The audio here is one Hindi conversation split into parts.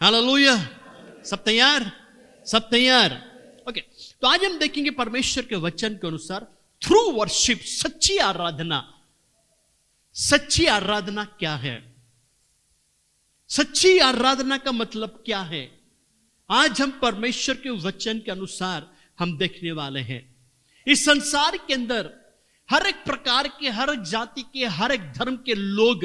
हालेलुया। सब तैयार? सब तैयार? ओके, तो आज हम देखेंगे परमेश्वर के वचन के अनुसार थ्रू वर्शिप, सच्ची आराधना। सच्ची आराधना क्या है? सच्ची आराधना का मतलब क्या है? आज हम परमेश्वर के वचन के अनुसार हम देखने वाले हैं। इस संसार के अंदर हर एक प्रकार के, हर एक जाति के, हर एक धर्म के लोग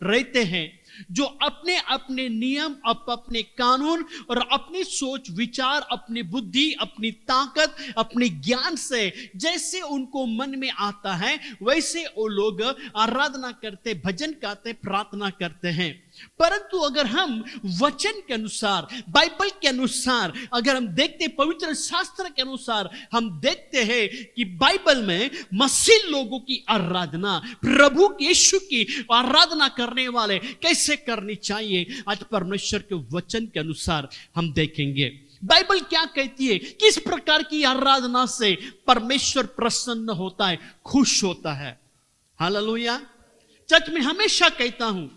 रहते हैं जो अपने अपने नियम, अपने कानून और अपनी सोच विचार, अपनी बुद्धि, अपनी ताकत, अपने ज्ञान से जैसे उनको मन में आता है वैसे वो लोग आराधना करते, भजन गाते, प्रार्थना करते हैं। परंतु अगर हम वचन के अनुसार, बाइबल के अनुसार अगर हम देखते, पवित्र शास्त्र के अनुसार हम देखते हैं कि बाइबल में मसीह लोगों की आराधना, प्रभु यीशु की आराधना करने वाले कैसे करनी चाहिए, आज परमेश्वर के वचन के अनुसार हम देखेंगे। बाइबल क्या कहती है, किस प्रकार की आराधना से परमेश्वर प्रसन्न होता है, खुश होता है। हालेलुया। चर्च में हमेशा कहता हूं,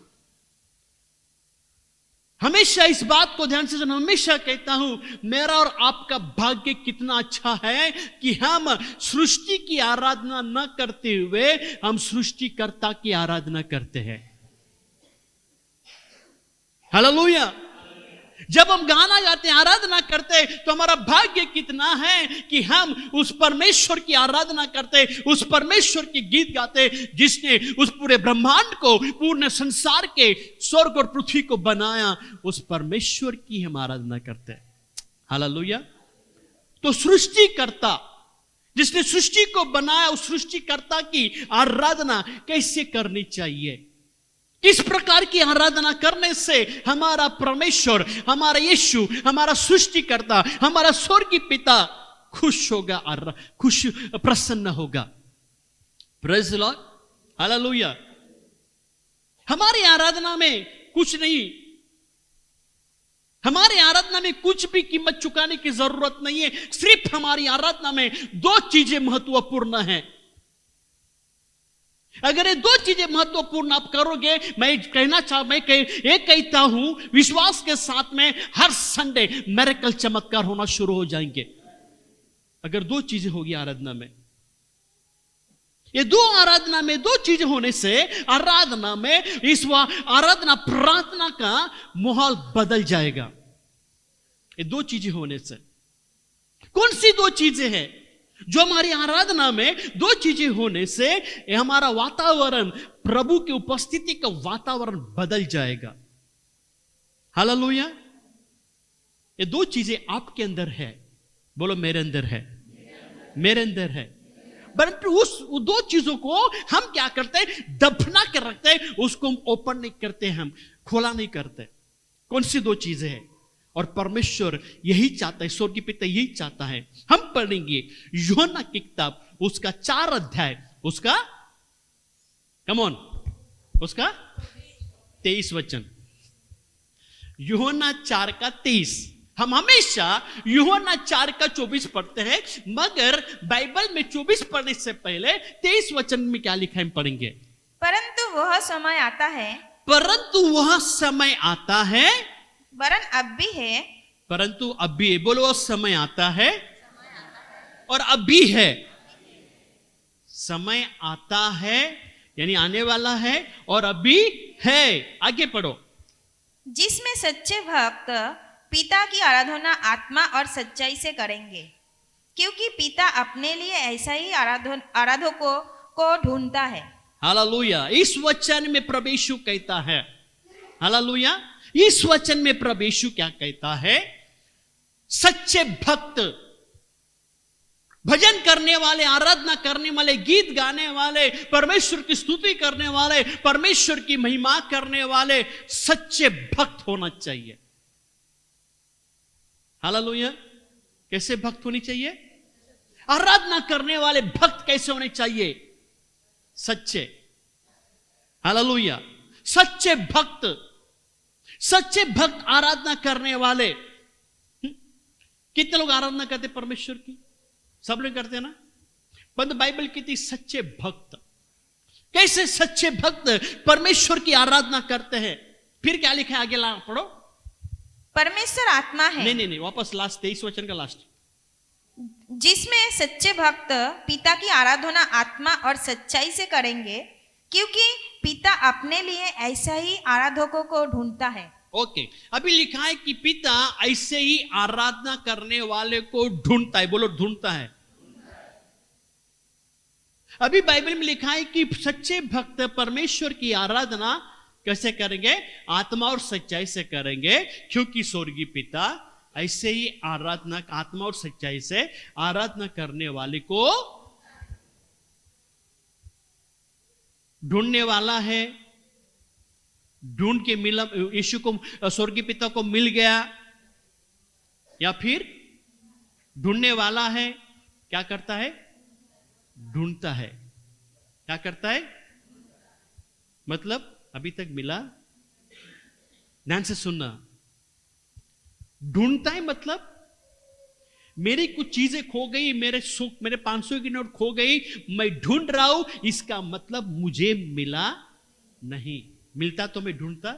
हमेशा इस बात को ध्यान से सुनो, हमेशा कहता हूं मेरा और आपका भाग्य कितना अच्छा है कि हम सृष्टि की आराधना न करते हुए हम सृष्टिकर्ता की आराधना करते हैं। हालेलुया। जब हम गाना गाते, आराधना करते तो हमारा भाग्य कितना है कि हम उस परमेश्वर की आराधना करते, उस परमेश्वर के गीत गाते जिसने उस पूरे ब्रह्मांड को, पूर्ण संसार के स्वर्ग और पृथ्वी को बनाया, उस परमेश्वर की हम आराधना करते हैं। हालेलुया। तो सृष्टिकर्ता, जिसने सृष्टि को बनाया, उस सृष्टिकर्ता की आराधना कैसे करनी चाहिए, किस प्रकार की आराधना करने से हमारा परमेश्वर, हमारा यीशु, हमारा सृष्टिकर्ता, हमारा स्वर्गीय पिता खुश होगा, खुश प्रसन्न होगा। Praise the Lord. हालेलुया। हमारी आराधना में कुछ नहीं, हमारी आराधना में कुछ भी कीमत चुकाने की जरूरत नहीं है। सिर्फ हमारी आराधना में दो चीजें महत्वपूर्ण हैं। अगर ये दो चीजें महत्वपूर्ण आप करोगे, मैं कहता हूं विश्वास के साथ में हर संडे मिरेकल, चमत्कार होना शुरू हो जाएंगे। अगर दो चीजें होगी आराधना में, ये आराधना में दो चीजें होने से आराधना में, इस आराधना प्रार्थना का माहौल बदल जाएगा। ये दो चीजें होने से, कौन सी दो चीजें हैं? जो हमारी आराधना में दो चीजें होने से हमारा वातावरण, प्रभु की उपस्थिति का वातावरण बदल जाएगा। हालेलुया। ये दो चीजें आपके अंदर है, बोलो मेरे अंदर है, मेरे अंदर है। परंतु उस दो चीजों को हम क्या करते हैं, दफना के रखते हैं, उसको हम ओपन नहीं करते, हम खोला नहीं करते। कौन सी दो चीजें हैं? और परमेश्वर यही चाहता है, स्वर्गीय पिता यही चाहता है। हम पढ़ेंगे यूहन्ना की किताब, उसका 4 अध्याय, उसका कम ऑन, उसका 23 वचन। यूहन्ना 4 का 23। हम हमेशा यूहन्ना 4 का 24 पढ़ते हैं, मगर बाइबल में 24 पढ़ने से पहले 23 वचन में क्या लिखा है हम पढ़ेंगे। परंतु वह समय आता है, परंतु वह समय आता है, वरन अब भी है, परंतु अब भी है। बोलो, वह समय आता है और अब भी है। समय आता है यानी आने वाला है, और अभी है। आगे पढ़ो। जिसमें सच्चे भक्त पिता की आराधना आत्मा और सच्चाई से करेंगे, क्योंकि पिता अपने लिए ऐसा ही आराधकों को ढूंढता है। हालेलुया। इस वचन में प्रभु यीशु कहता है, हालेलुया, इस वचन में प्रभु यीशु क्या कहता है, सच्चे भक्त, भजन करने वाले, आराधना करने वाले, गीत गाने वाले, परमेश्वर की स्तुति करने वाले, परमेश्वर की महिमा करने वाले सच्चे भक्त होना चाहिए। हालेलुया। कैसे भक्त होनी चाहिए? आराधना करने वाले भक्त कैसे होने चाहिए? सच्चे। हालेलुया। सच्चे भक्त, सच्चे भक्त आराधना करने वाले। कितने लोग आराधना करते परमेश्वर की? सब लोग करते हैं ना। परंतु बाइबल कहती सच्चे भक्त, कैसे सच्चे भक्त परमेश्वर की आराधना करते हैं? फिर क्या लिखा है आगे पढ़ो। परमेश्वर आत्मा है, नहीं, वापस लास्ट 23 वचन का लास्ट। जिसमें सच्चे भक्त पिता की आराधना आत्मा और सच्चाई से करेंगे, क्योंकि पिता अपने लिए ऐसा ही आराधकों को ढूंढता है। ओके, अभी लिखा है कि पिता ऐसे ही आराधना करने वाले को ढूंढता है। बोलो, ढूंढता है। अभी बाइबल में लिखा है कि सच्चे भक्त परमेश्वर की आराधना कैसे करेंगे? आत्मा और सच्चाई से करेंगे, क्योंकि स्वर्गीय पिता ऐसे ही आराधना आत्मा और सच्चाई से आराधना करने वाले को ढूंढने वाला है। ढूंढ के मिला, यीशु को स्वर्गीय पिता को मिल गया, या फिर ढूंढने वाला है। क्या करता है? ढूंढता है। क्या करता है? मतलब अभी तक मिला? ध्यान से सुनना। ढूंढता है मतलब मेरी कुछ चीजें खो गई, मेरे 500 की नोट खो गई, मैं ढूंढ रहा हूं, इसका मतलब मुझे मिला नहीं। मिलता तो मैं ढूंढता।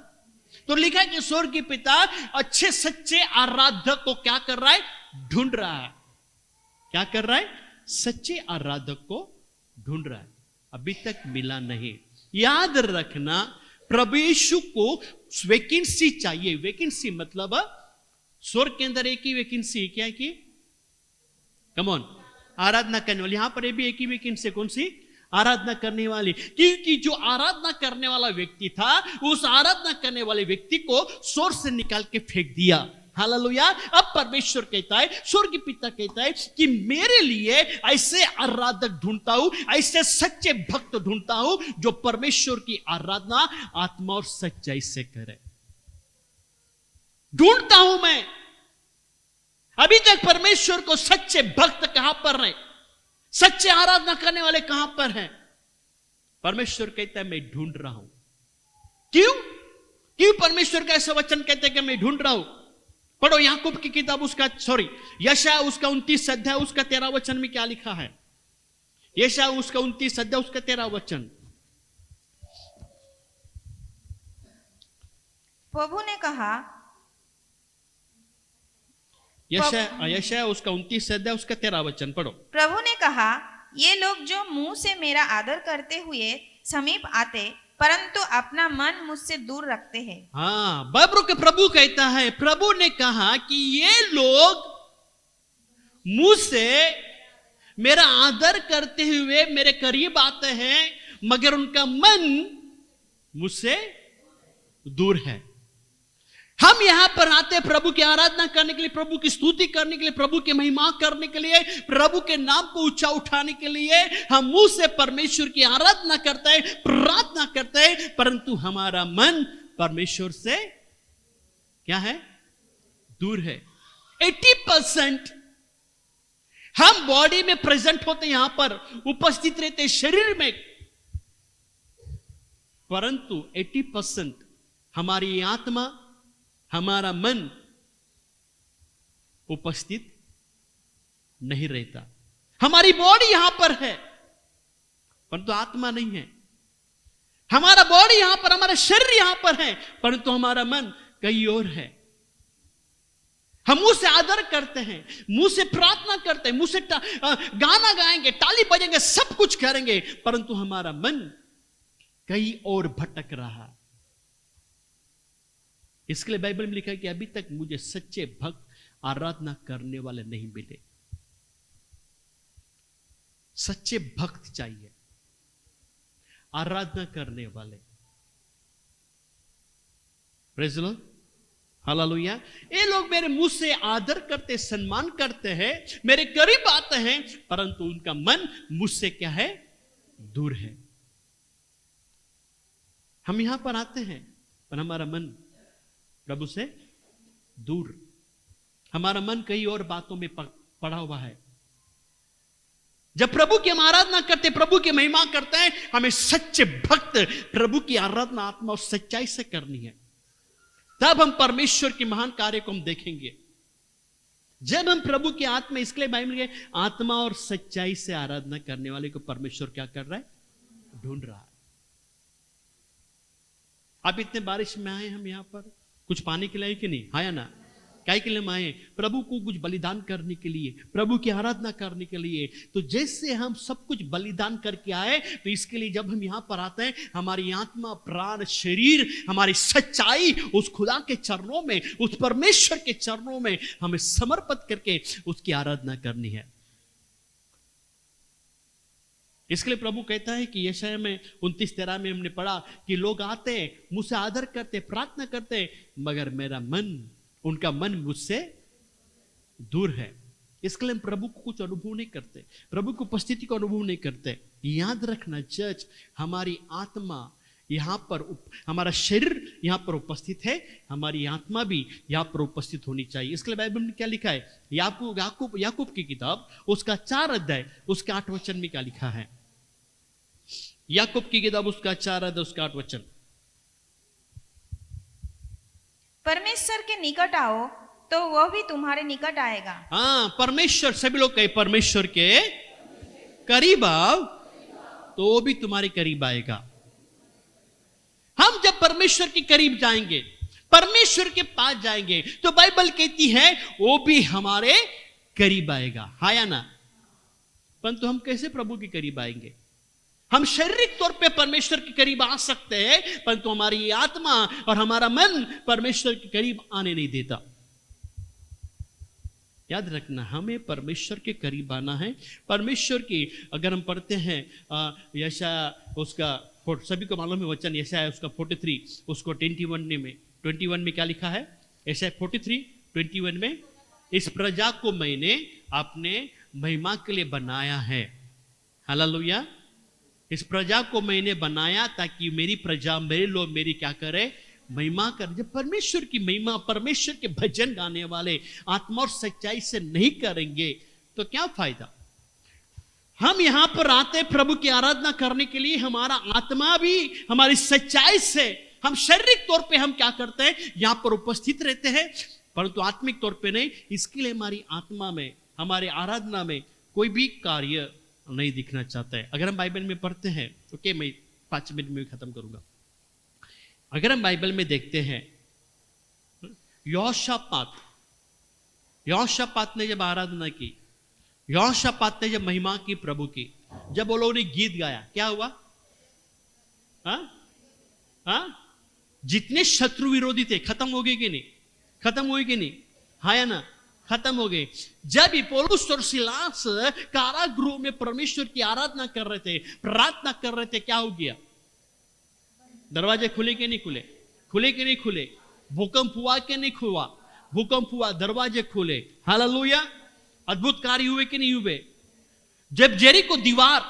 तो लिखा है कि स्वर्गीय पिता अच्छे सच्चे आराधक को क्या कर रहा है? ढूंढ रहा है। क्या कर रहा है? सच्चे आराधक को ढूंढ रहा है। अभी तक मिला नहीं। याद रखना, प्रभु यीशु को वैकेंसी चाहिए। वैकेंसी मतलब स्वर्ग के अंदर एक ही वैकेंसी। क्या है कि कम ऑन, आराधना करने वाली। यहां पर भी एक ही वैकेंसी। कौन सी? आराधना करने वाली। क्योंकि जो आराधना करने वाला व्यक्ति था, उस आराधना करने वाले व्यक्ति को स्वर्ग से निकाल के फेंक दिया। हालेलुया। अब परमेश्वर कहता है, स्वर्गीय पिता कहता है कि मेरे लिए ऐसे आराधक ढूंढता हूं, ऐसे सच्चे भक्त ढूंढता हूं जो परमेश्वर की आराधना आत्मा और सच्चाई से करे। ढूंढता हूं मैं। अभी तक परमेश्वर को सच्चे भक्त कहां पर हैं? सच्चे आराधना करने वाले कहां पर हैं? परमेश्वर कहता है मैं ढूंढ रहा हूं। क्यों परमेश्वर का ऐसा वचन कहते हैं कि मैं ढूंढ रहा हूं? पढ़ो याकूब की किताब, यशायाह उसका 29 अध्याय उसका 13 वचन में क्या लिखा है? यशायाह उसका 29 अध्याय उसका 13 वचन। प्रभु ने कहा, यशायाह उसका 29 अध्याय उसका 13 वचन पढ़ो। प्रभु ने कहा, ये लोग जो मुंह से मेरा आदर करते हुए समीप आते, परंतु अपना मन मुझसे दूर रखते हैं। हाँ, बाइबल के प्रभु कहता है, प्रभु ने कहा कि ये लोग मुंह से मेरा आदर करते हुए मेरे करीब आते हैं, मगर उनका मन मुझसे दूर है। हम यहां पर आते प्रभु की आराधना करने के लिए, प्रभु की स्तुति करने के लिए, प्रभु की महिमा करने के लिए, प्रभु के नाम को ऊंचा उठाने के लिए। हम मुंह से परमेश्वर की आराधना करते हैं, प्रार्थना करते हैं, परंतु हमारा मन परमेश्वर से क्या है? दूर है। 80% हम बॉडी में प्रेजेंट होते, यहां पर उपस्थित रहते शरीर में, परंतु 80% हमारी आत्मा, हमारा मन उपस्थित नहीं रहता। हमारी बॉडी यहां पर है परंतु आत्मा नहीं है। हमारा बॉडी यहां पर, हमारा शरीर यहां पर है, परंतु हमारा मन कहीं और है। हम मुंह से आदर करते हैं, मुंह से प्रार्थना करते हैं, मुंह से गाना गाएंगे, ताली बजेंगे, सब कुछ करेंगे, परंतु हमारा मन कहीं और भटक रहा है। इसके लिए बाइबल में लिखा है कि अभी तक मुझे सच्चे भक्त आराधना करने वाले नहीं मिले। सच्चे भक्त चाहिए, आराधना करने वाले। Praise the Lord, hallelujah. ये लोग मेरे मुंह से आदर करते, सम्मान करते हैं, मेरे करीब आते हैं, परंतु उनका मन मुझसे क्या है? दूर है। हम यहां पर आते हैं पर हमारा मन प्रभु से दूर, हमारा मन कई और बातों में पड़ा हुआ है। जब प्रभु की हम आराधना करते, प्रभु की महिमा करते हैं, हमें सच्चे भक्त प्रभु की आराधना आत्मा और सच्चाई से करनी है। तब हम परमेश्वर के महान कार्य को हम देखेंगे। जब हम प्रभु की आत्मा, इसके लिए बाइबल में आत्मा और सच्चाई से आराधना करने वाले को परमेश्वर क्या कर रहा है? ढूंढ रहा है। आप इतने बारिश में आए, हम यहाँ पर कुछ पाने के लिए कि नहीं, हाँ या ना? काय के लिए हम आए? प्रभु को कुछ बलिदान करने के लिए, प्रभु की आराधना करने के लिए। तो जैसे हम सब कुछ बलिदान करके आए, तो इसके लिए जब हम यहाँ पर आते हैं, हमारी आत्मा, प्राण, शरीर, हमारी सच्चाई उस खुदा के चरणों में, उस परमेश्वर के चरणों में हमें समर्पित करके उसकी आराधना करनी है। इसके लिए प्रभु कहता है कि यशायाह में 29:13 में हमने पढ़ा कि लोग आते, मुझसे आदर करते, प्रार्थना करते, मगर मेरा मन, उनका मन मुझसे दूर है। इसके लिए हम प्रभु को कुछ अनुभव नहीं करते, प्रभु की उपस्थिति को अनुभव नहीं करते। याद रखना चर्च, हमारी आत्मा यहाँ पर, हमारा शरीर यहाँ पर उपस्थित है, हमारी आत्मा भी यहाँ पर उपस्थित होनी चाहिए। इसके लिए बाइबल में क्या लिखा है? याकूब की किताब उसका 4 अध्याय उसके 8 वचन में क्या लिखा है? याकूब की किताब उसका 4 अध्याय उसका 8 वचन। परमेश्वर के निकट आओ तो वह भी तुम्हारे निकट आएगा। हाँ, परमेश्वर, सभी लोग कहे परमेश्वर के करीब आओ तो वो भी तुम्हारे करीब आएगा। हम जब परमेश्वर के करीब जाएंगे, परमेश्वर के पास जाएंगे, तो बाइबल कहती है वो भी हमारे करीब आएगा, हाँ या ना? परंतु हम कैसे प्रभु के करीब आएंगे? हम शारीरिक तौर पे परमेश्वर के करीब आ सकते हैं, परंतु हमारी आत्मा और हमारा मन परमेश्वर के करीब आने नहीं देता। याद रखना, हमें परमेश्वर के करीब आना है। परमेश्वर की, अगर हम पढ़ते हैं यशायाह उसका, सभी को मालूम है वचन, यशायाह उसका 43 उसको 21 में क्या लिखा है? यशायाह 43:21 में, इस प्रजा को मैंने अपने महिमा के लिए बनाया है। हालेलुया। इस प्रजा को मैंने बनाया ताकि मेरी प्रजा, मेरे लोग मेरी क्या करे? महिमा कर। जब परमेश्वर की महिमा, परमेश्वर के भजन गाने वाले आत्मा और सच्चाई से नहीं करेंगे तो क्या फायदा? हम यहां पर आते प्रभु की आराधना करने के लिए, हमारा आत्मा भी हमारी सच्चाई से, हम शारीरिक तौर पे हम क्या करते हैं? यहां पर उपस्थित रहते हैं, परंतु आत्मिक तौर पे नहीं। इसके लिए हमारी आत्मा में, हमारी आराधना में कोई भी कार्य नहीं दिखना चाहता है। अगर हम बाइबल में पढ़ते हैं, ओके, मैं 5 मिनट में खत्म करूंगा। अगर हम बाइबल में देखते हैं, यहोशापात ने जब आराधना की, यहोशापात ने जब महिमा की प्रभु की, जब वो लोगों ने गीत गाया, क्या हुआ? जितने शत्रु विरोधी थे खत्म हो गए कि नहीं? खत्म हुए कि नहीं? हाँ या ना? खत्म हो गए। जब पौलुस और सिलास कारागृह में परमेश्वर की आराधना कर रहे थे, प्रार्थना कर रहे थे, क्या हो गया? दरवाजे खुले कि नहीं खुले? खुले कि नहीं खुले? भूकंप हुआ कि नहीं हुआ? भूकंप हुआ, दरवाजे खुले। हालेलुया। अद्भुत कार्य हुए कि नहीं हुए? जब जेरिको दीवार,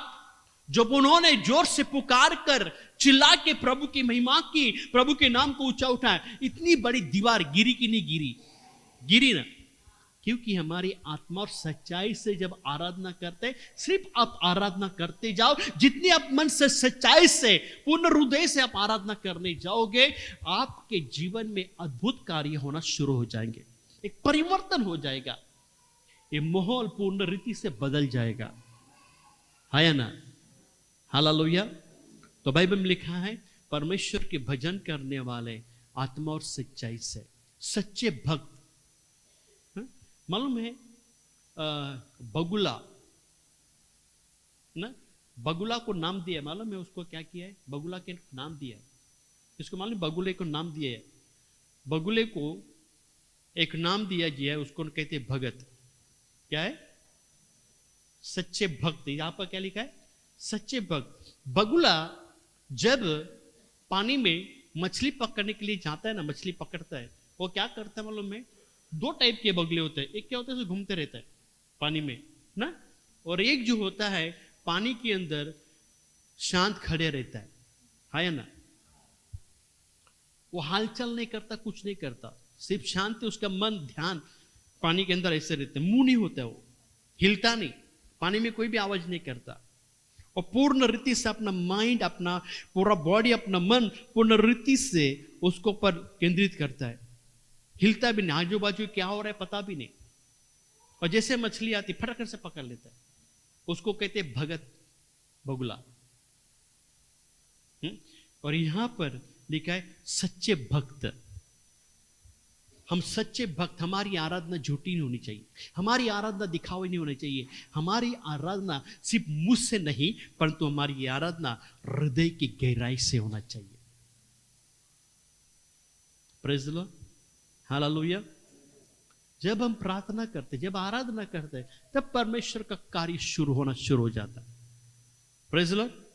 जब उन्होंने जोर से पुकार कर चिल्ला के प्रभु की महिमा की, प्रभु के नाम को ऊंचा उठाया, इतनी बड़ी दीवार गिरी कि नहीं गिरी? गिरी ना। क्योंकि हमारी आत्मा और सच्चाई से जब आराधना करते, सिर्फ आप आराधना करते जाओ, जितनी आप मन से, सच्चाई से, पूर्ण हृदय से आप आराधना करने जाओगे, आपके जीवन में अद्भुत कार्य होना शुरू हो जाएंगे। एक परिवर्तन हो जाएगा, ये माहौल पूर्ण रीति से बदल जाएगा, है या ना? हालेलुया। तो बाइबल में लिखा है, परमेश्वर के भजन करने वाले आत्मा और सच्चाई से, सच्चे भक्त। मालूम है बगुला ना, बगुला को नाम दिया, मालूम है उसको क्या किया है? बगुला के नाम दिया है। इसको मालूम, बगुले को नाम दिया है। बगुले को एक नाम दिया गया है, उसको कहते हैं भगत। क्या है? सच्चे भक्त। यहां पर क्या लिखा है? सच्चे भक्त। बगुला जब पानी में मछली पकड़ने के लिए जाता है ना, मछली पकड़ता है, वो क्या करता है मालूम है? 2 टाइप के बगुले होते हैं। एक क्या होता है, घूमते रहता है पानी में ना, और एक जो होता है पानी के अंदर शांत खड़े रहता है, हाँ या ना? वो हालचाल नहीं करता, कुछ नहीं करता, सिर्फ शांत है, उसका मन, ध्यान पानी के अंदर ऐसे रहते, मुंह नहीं होता, वो हिलता नहीं, पानी में कोई भी आवाज नहीं करता, और पूर्ण रीति से अपना माइंड, अपना पूरा बॉडी, अपना मन पूर्ण रीति से उसको पर केंद्रित करता है। हिलता भी नहीं, आजू बाजू क्या हो रहा है पता भी नहीं, और जैसे मछली आती फटक से पकड़ लेता है। उसको कहते हैं भगत, बगुला। और यहां पर लिखा है सच्चे भक्त। हम सच्चे भक्त, हमारी आराधना झूठी नहीं होनी चाहिए, हमारी आराधना दिखावे नहीं होनी चाहिए, हमारी आराधना सिर्फ मुंह से नहीं परंतु हमारी आराधना हृदय की गहराई से होना चाहिए। Praise the Lord, hallelujah. जब हम प्रार्थना करते, जब आराधना करते, तब परमेश्वर का कार्य शुरू होना शुरू हो जाता है। Praise the Lord.